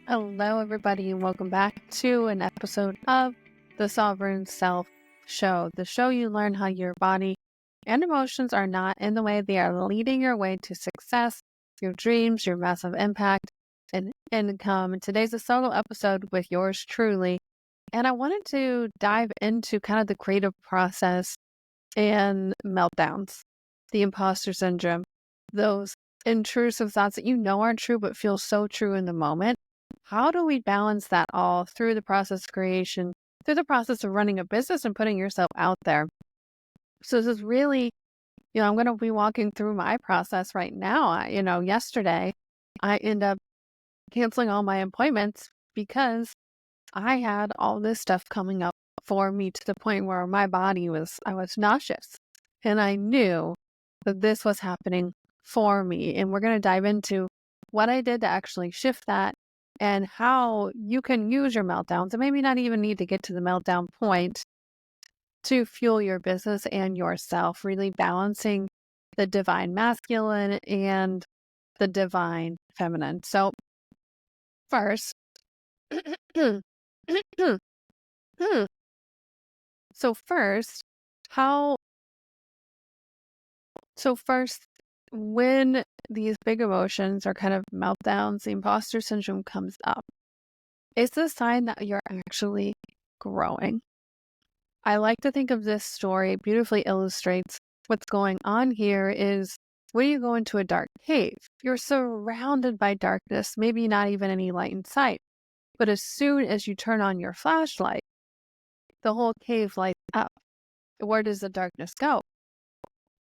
Hello, everybody, and welcome back to an episode of the Sovereign Self Show. The show you learn how your body and emotions are not in the way, they are leading your way to success, your dreams, your massive impact, and income. And today's a solo episode with yours truly. And I wanted to dive into kind of the creative process and meltdowns, the imposter syndrome, those intrusive thoughts that you know aren't true but feel so true in the moment. How do we balance that all through the process of creation, through the process of running a business and putting yourself out there? So this is really, I'm going to be walking through my process right now. Yesterday I end up canceling all my appointments because I had all this stuff coming up for me to the point where I was nauseous. And I knew that this was happening for me. And we're going to dive into what I did to actually shift that and how you can use your meltdowns, and maybe not even need to get to the meltdown point, to fuel your business and yourself, really balancing the divine masculine and the divine feminine. So first, so first, how, so first, when these big emotions are kind of meltdowns, the imposter syndrome comes up, it's a sign that you're actually growing. I like to think of this story, it beautifully illustrates what's going on here is when you go into a dark cave, you're surrounded by darkness, maybe not even any light in sight. But as soon as you turn on your flashlight, the whole cave lights up. Where does the darkness go?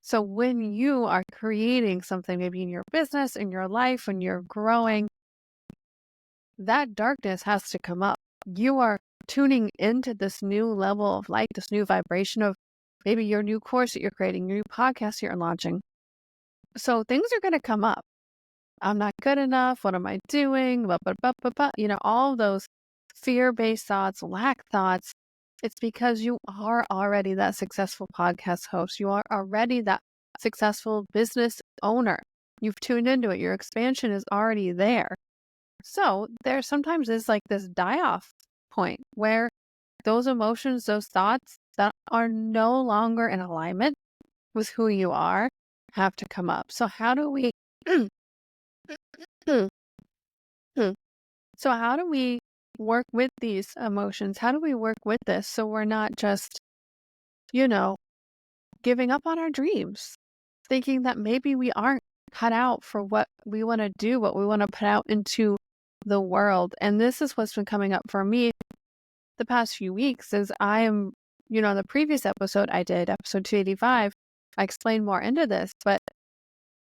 So when you are creating something, maybe in your business, in your life, when you're growing, that darkness has to come up. You are tuning into this new level of light, this new vibration of maybe your new course that you're creating, your new podcast you're launching. So things are going to come up. I'm not good enough. What am I doing? All those fear-based thoughts, lack thoughts. It's because you are already that successful podcast host. You are already that successful business owner. You've tuned into it. Your expansion is already there. So there sometimes is like this die-off point where those emotions, those thoughts that are no longer in alignment with who you are have to come up. So how do we So how do we work with these emotions? How do we work with this so we're not just, giving up on our dreams, thinking that maybe we aren't cut out for what we want to do, what we want to put out into the world? And this is what's been coming up for me the past few weeks is I am, the previous episode I did, episode 285, I explained more into this, but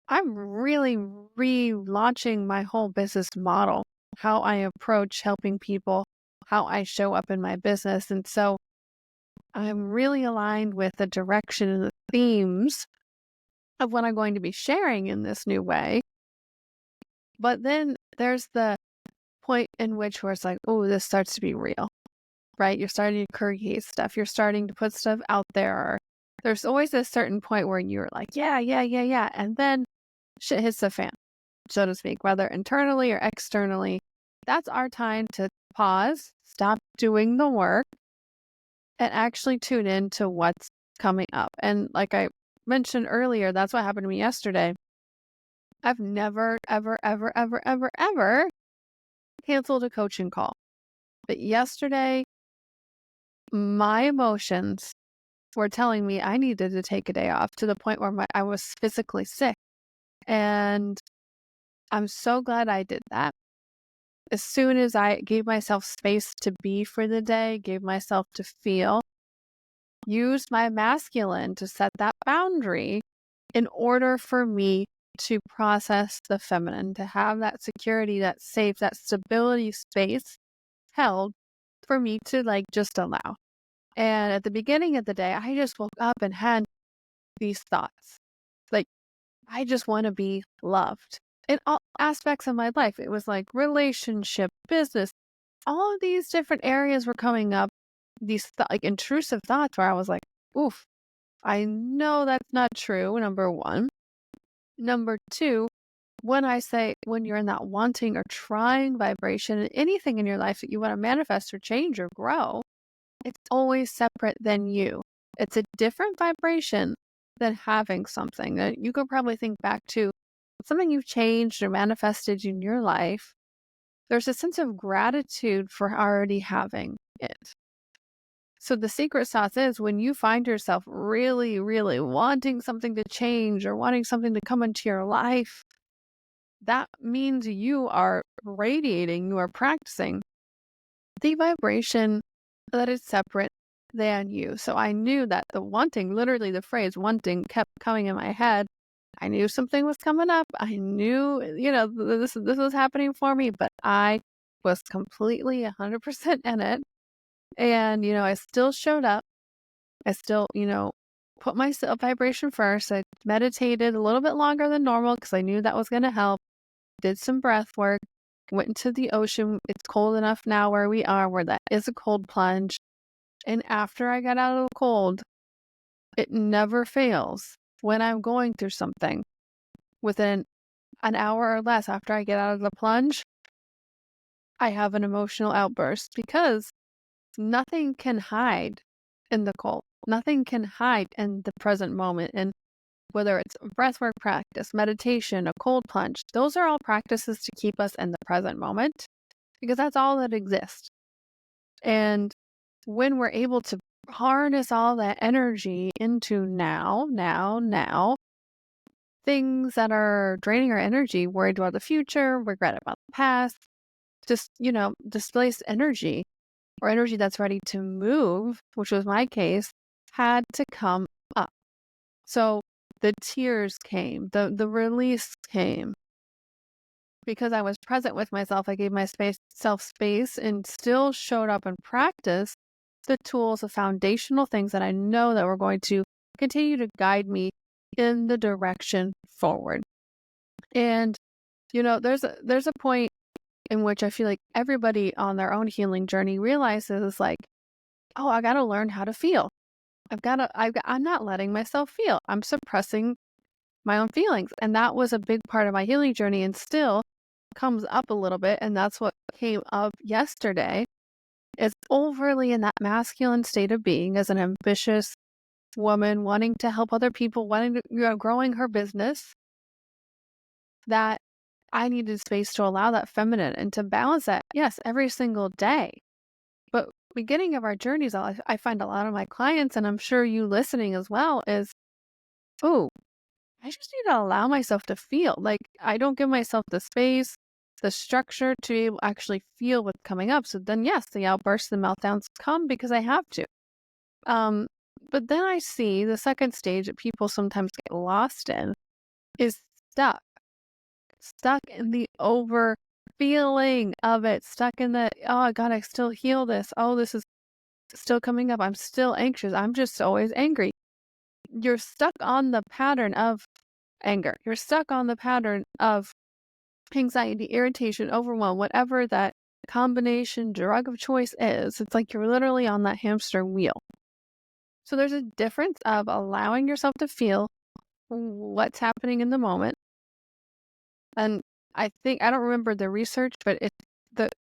I'm really relaunching my whole business model, how I approach helping people, how I show up in my business. And so I'm really aligned with the direction and the themes of what I'm going to be sharing in this new way. But then there's the point in which where it's like, oh, this starts to be real, right? You're starting to create stuff. You're starting to put stuff out there. There's always a certain point where you're like, yeah. And then shit hits the fan, so to speak, whether internally or externally. That's our time to pause, stop doing the work, and actually tune in to what's coming up. And like I mentioned earlier, that's what happened to me yesterday. I've never, ever, ever, ever, ever, ever canceled a coaching call. But yesterday, my emotions were telling me I needed to take a day off to the point where I was physically sick. And I'm so glad I did that. As soon as I gave myself space to be for the day, gave myself to feel, used my masculine to set that boundary in order for me to process the feminine, to have that security, that safe, that stability space held for me to just allow. And at the beginning of the day, I just woke up and had these thoughts. Like, I just want to be loved in all aspects of my life. It was like relationship, business, all of these different areas were coming up, these intrusive thoughts where I was like, oof, I know that's not true, number one. Number two, when I say when you're in that wanting or trying vibration, anything in your life that you want to manifest or change or grow, it's always separate than you. It's a different vibration than having something that you could probably think back to something you've changed or manifested in your life. There's a sense of gratitude for already having it. So the secret sauce is when you find yourself really, really wanting something to change or wanting something to come into your life, that means you are radiating, you are practicing the vibration that is separate than you. So I knew that the wanting, literally the phrase wanting, kept coming in my head. I knew something was coming up. I knew, this was happening for me, but I was completely 100% in it. And, I still showed up. I still, put my vibration first. I meditated a little bit longer than normal because I knew that was going to help. Did some breath work, went into the ocean. It's cold enough now where we are, where that is a cold plunge. And after I got out of the cold, it never fails when I'm going through something. Within an hour or less after I get out of the plunge, I have an emotional outburst because nothing can hide in the cold. Nothing can hide in the present moment. And whether it's breathwork practice, meditation, a cold plunge, those are all practices to keep us in the present moment because that's all that exists. And when we're able to harness all that energy into now, things that are draining our energy, worried about the future, regret about the past, just, displaced energy or energy that's ready to move, which was my case, had to come up. So the tears came, the release came. Because I was present with myself, I gave myself space and still showed up and practiced the tools, the foundational things that I know that were going to continue to guide me in the direction forward. And, there's a point in which I feel like everybody on their own healing journey realizes like, oh, I got to learn how to feel. I'm not letting myself feel. I'm suppressing my own feelings. And that was a big part of my healing journey and still comes up a little bit. And that's what came up yesterday is overly in that masculine state of being as an ambitious woman wanting to help other people, wanting to, growing her business, that I needed space to allow that feminine and to balance that, yes, every single day. But beginning of our journeys, I find a lot of my clients, and I'm sure you listening as well, is, oh, I just need to allow myself to feel. Like I don't give myself the space, the structure to be able to actually feel what's coming up. So then, yes, the outbursts, the meltdowns come because I have to. But then I see the second stage that people sometimes get lost in is stuck in the over feeling of it, stuck in the, oh God, I still heal this. Oh, this is still coming up. I'm still anxious. I'm just always angry. You're stuck on the pattern of anger. You're stuck on the pattern of anxiety, irritation, overwhelm, whatever that combination drug of choice is. It's like you're literally on that hamster wheel. So there's a difference of allowing yourself to feel what's happening in the moment. And I don't remember the research, but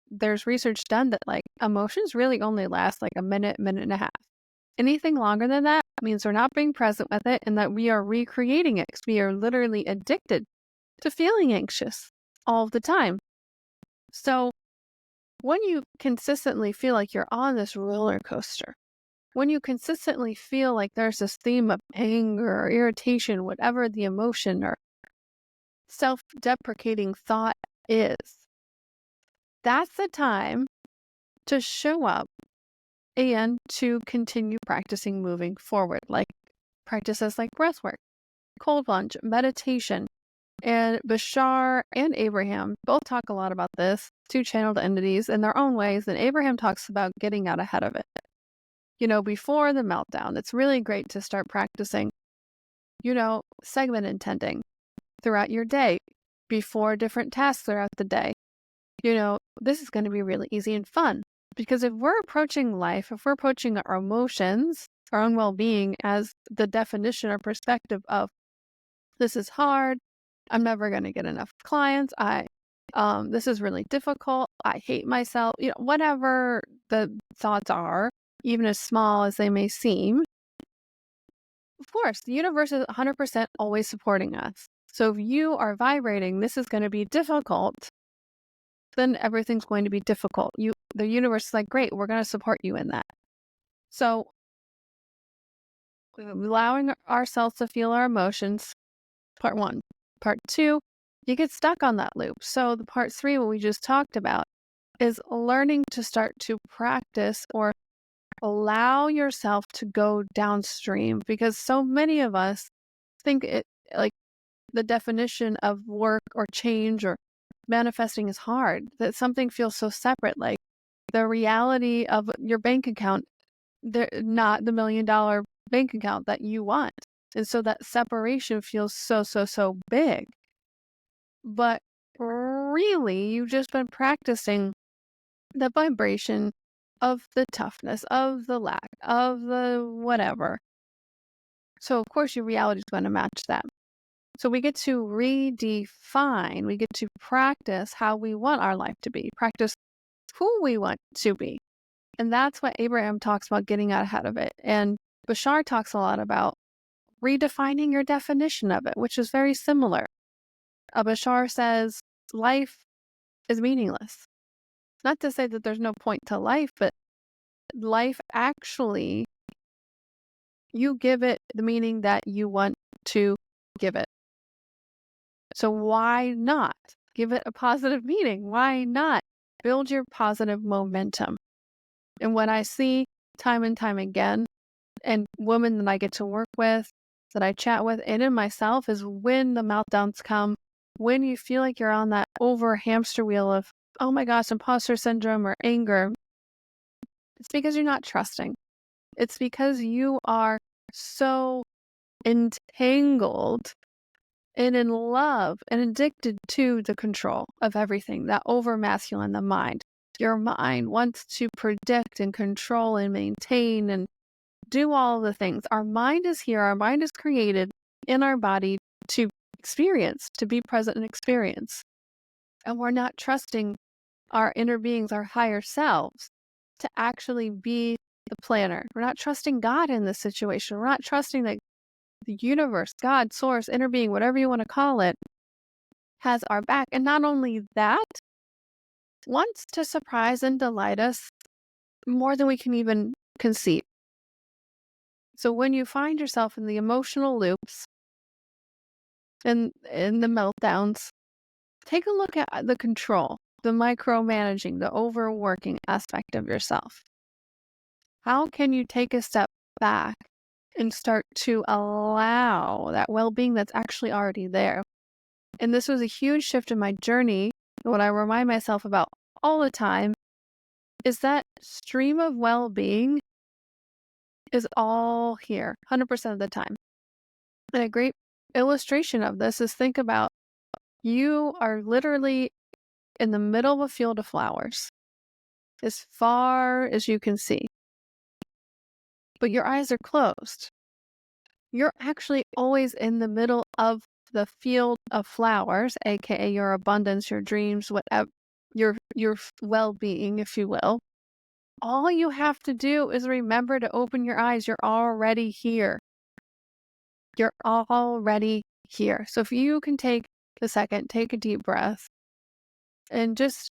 there's research done that like emotions really only last like a minute and a half. Anything longer than that means we're not being present with it and that we are recreating it because we are literally addicted to feeling anxious all the time. So when you consistently feel like you're on this roller coaster, when you consistently feel like there's this theme of anger or irritation, whatever the emotion or self-deprecating thought is, that's the time to show up and to continue practicing moving forward, like practices like breathwork, cold plunge, meditation. And Bashar and Abraham both talk a lot about this, two channeled entities in their own ways. And Abraham talks about getting out ahead of it. Before the meltdown, it's really great to start practicing, segment intending throughout your day, before different tasks throughout the day. This is going to be really easy and fun because if we're approaching life, if we're approaching our emotions, our own well-being as the definition or perspective of this is hard, I'm never going to get enough clients. This is really difficult. I hate myself. Whatever the thoughts are, even as small as they may seem, of course, the universe is 100% always supporting us. So if you are vibrating, this is going to be difficult, then everything's going to be difficult. The universe is like, great, we're going to support you in that. So allowing ourselves to feel our emotions, part one. Part two, you get stuck on that loop. So the part three, what we just talked about, is learning to start to practice or allow yourself to go downstream, because so many of us think it like the definition of work or change or manifesting is hard, that something feels so separate, like the reality of your bank account, they're not the $1 million bank account that you want. And so that separation feels so big. But really, you've just been practicing the vibration of the toughness, of the lack, of the whatever. So, of course, your reality is going to match that. So we get to redefine, we get to practice how we want our life to be, practice who we want to be. And that's what Abraham talks about, getting out ahead of it. And Bashar talks a lot about redefining your definition of it, which is very similar. Bashar says life is meaningless. Not to say that there's no point to life, but life actually, you give it the meaning that you want to give it. So why not give it a positive meaning? Why not build your positive momentum? And what I see time and time again, and women that I get to work with, that I chat with, and in myself, is when the meltdowns come, when you feel like you're on that over hamster wheel of, oh my gosh, imposter syndrome or anger, it's because you're not trusting. It's because you are so entangled and in love and addicted to the control of everything, that over masculine, the mind. Your mind wants to predict and control and maintain and do all the things. Our mind is here. Our mind is created in our body to experience, to be present and experience. And we're not trusting our inner beings, our higher selves, to actually be the planner. We're not trusting God in this situation. We're not trusting that the universe, God, source, inner being, whatever you want to call it, has our back. And not only that, wants to surprise and delight us more than we can even conceive. So when you find yourself in the emotional loops and in the meltdowns, take a look at the control, the micromanaging, the overworking aspect of yourself. How can you take a step back and start to allow that well-being that's actually already there? And this was a huge shift in my journey. What I remind myself about all the time is that stream of well-being is all here 100% of the time. And a great illustration of this is, think about, you are literally in the middle of a field of flowers, as far as you can see, but your eyes are closed. You're actually always in the middle of the field of flowers, aka your abundance, your dreams, whatever, your well-being, if you will. All you have to do is remember to open your eyes. You're already here. You're already here. So if you can take a second, take a deep breath, and just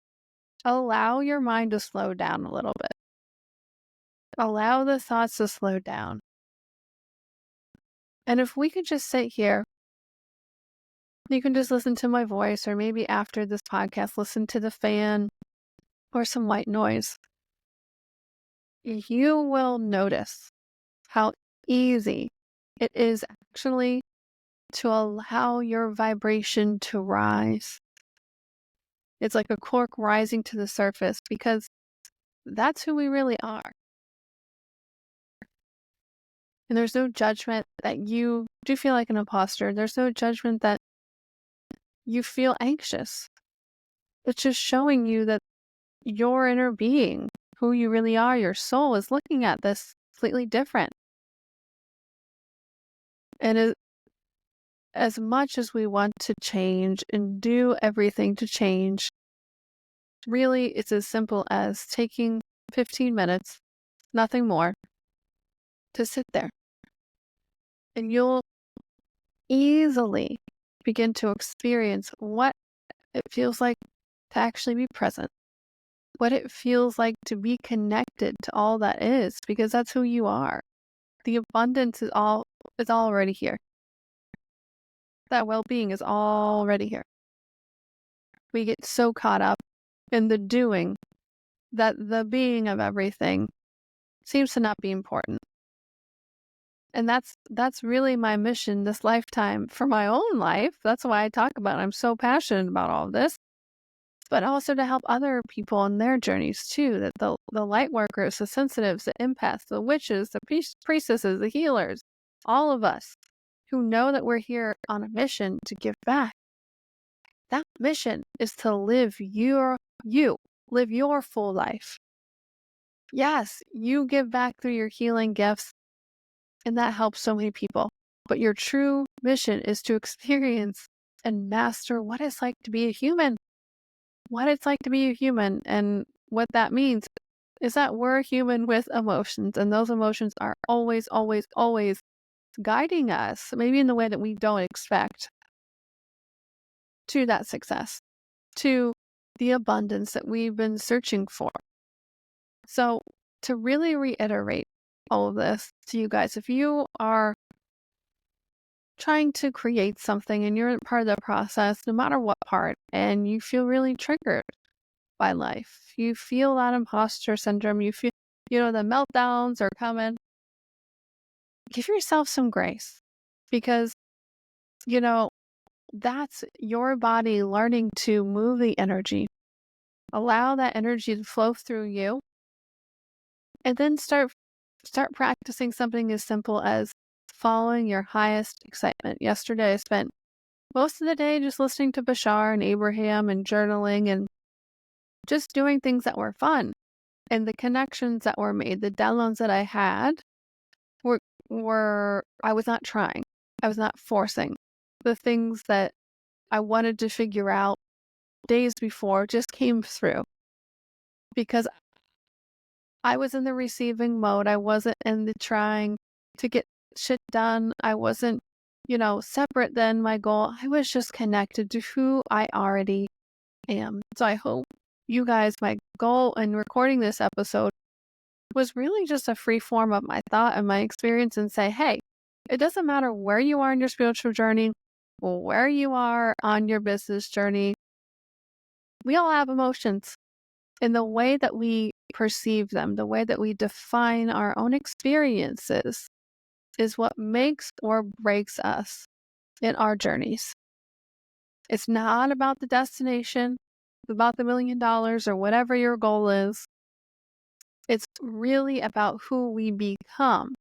allow your mind to slow down a little bit. Allow the thoughts to slow down. And if we could just sit here, you can just listen to my voice, or maybe after this podcast, listen to the fan or some white noise. You will notice how easy it is actually to allow your vibration to rise. It's like a cork rising to the surface, because that's who we really are. And there's no judgment that you do feel like an imposter. There's no judgment that you feel anxious. It's just showing you that your inner being, who you really are, your soul, is looking at this completely different. And as much as we want to change and do everything to change, really it's as simple as taking 15 minutes, nothing more, to sit there. And you'll easily begin to experience what it feels like to actually be present, what it feels like to be connected to all that is, because that's who you are. The abundance is already here. That well-being is already here. We get so caught up in the doing that the being of everything seems to not be important. And that's really my mission this lifetime for my own life. That's why I talk about it. I'm so passionate about all of this. But also to help other people in their journeys too, that the light workers, the sensitives, the empaths, the witches, the priestesses, the healers, all of us who know that we're here on a mission to give back. That mission is to live live your full life. Yes, you give back through your healing gifts, and that helps so many people. But your true mission is to experience and master what it's like to be a human. What it's like to be a human, and what that means is that we're human with emotions, and those emotions are always, always, always guiding us, maybe in the way that we don't expect, to that success, to the abundance that we've been searching for. So to really reiterate all of this to you guys, if you are trying to create something and you're part of the process, no matter what part, and you feel really triggered by life, you feel that imposter syndrome, you feel, the meltdowns are coming, give yourself some grace, because, that's your body learning to move the energy. Allow that energy to flow through you, and then start practicing something as simple as following your highest excitement. Yesterday, I spent most of the day just listening to Bashar and Abraham and journaling and just doing things that were fun. And the connections that were made, the downloads that I had were I was not trying. I was not forcing. The things that I wanted to figure out days before just came through because I was in the receiving mode. I wasn't in the trying to get shit done. I wasn't, separate than my goal. I was just connected to who I already am. So I hope you guys, my goal in recording this episode was really just a free form of my thought and my experience, and say, hey, it doesn't matter where you are in your spiritual journey, where you are on your business journey. We all have emotions. And the way that we perceive them, the way that we define our own experiences, is what makes or breaks us in our journeys. It's not about the destination, about the $1 million or whatever your goal is. It's really about who we become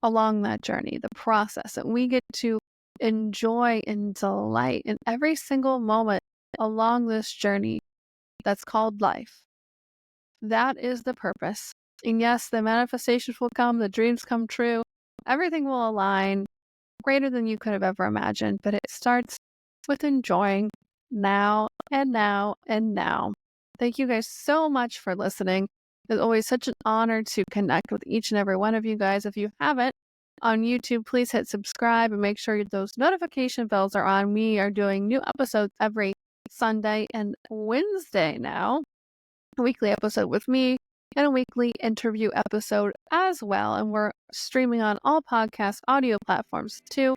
along that journey, the process that we get to enjoy and delight in every single moment along this journey that's called life. That is the purpose. And yes, the manifestations will come, the dreams come true, everything will align greater than you could have ever imagined, but it starts with enjoying now and now and now. Thank you guys so much for listening. It's always such an honor to connect with each and every one of you guys. If you haven't on YouTube, please hit subscribe and make sure those notification bells are on. We are doing new episodes every Sunday and Wednesday now. A weekly episode with me and a weekly interview episode as well. And we're streaming on all podcast audio platforms too.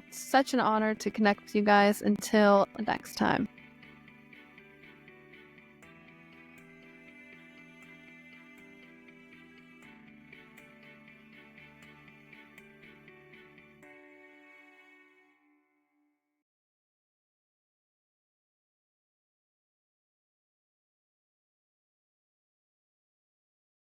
It's such an honor to connect with you guys. Until next time.